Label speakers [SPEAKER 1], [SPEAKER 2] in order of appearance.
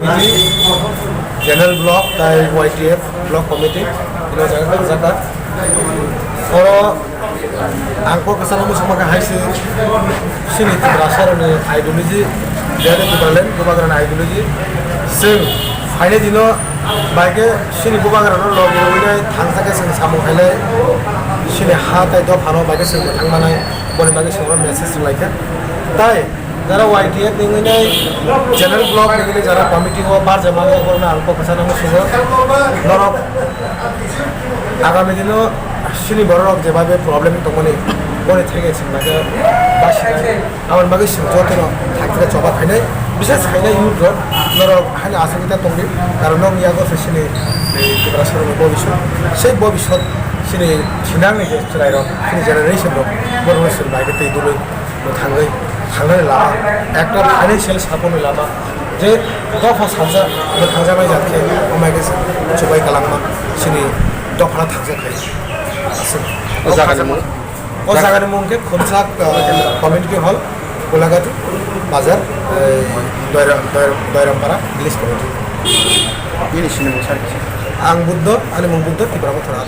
[SPEAKER 1] ini general block tai YTF block committee ino jaga oro angko kesana musuh maka haisi sini terasar ni ideologi dia ada tibalen kebakaran ideologi sing hanya dino baiknya sini kebakaran lo ini tangsa ke sing samu hele sini hati itu pano baiknya sing tang mana boleh baiknya sing orang message like tai যারা YTF নিয়ে general block নিয়ে যারা committee ও বার জমা করে না অল্প পেশা নাম শুভ ধরক আগামী দিনও সিনি বড় যেভাবে প্রবলেম তখন করে থেকেছে মানে বাসি আমার বাকি যত থাকতে চবা খাইনাই বিশেষ খাইনাই ইউথ ধরক হাইনা আসুবিধা তঙ্গি কারণ ইয়াগো সিনি সরকারের ভবিষ্যৎ সেই ভবিষ্যৎ সিনি সিনাংনি যে চলাইরক সিনি জেনারেশন বড় বাইরে দূরে থাঙ্গই थांनानै लामा একটা ফাইনান্সিয়াল সাপোর্ट लामा जे दफा साजा थांजाबाय जाथे अमायगे सबाय खालामा सिनि दफा थांजाखायो ओ जागानि मुंखे खोमसाक कमिउनिटी हल गोलाघाट बाजार दयरामपारा भिलेज कमिटी आं बुद्ध आनि मुं बुद्ध तिब्रामथरा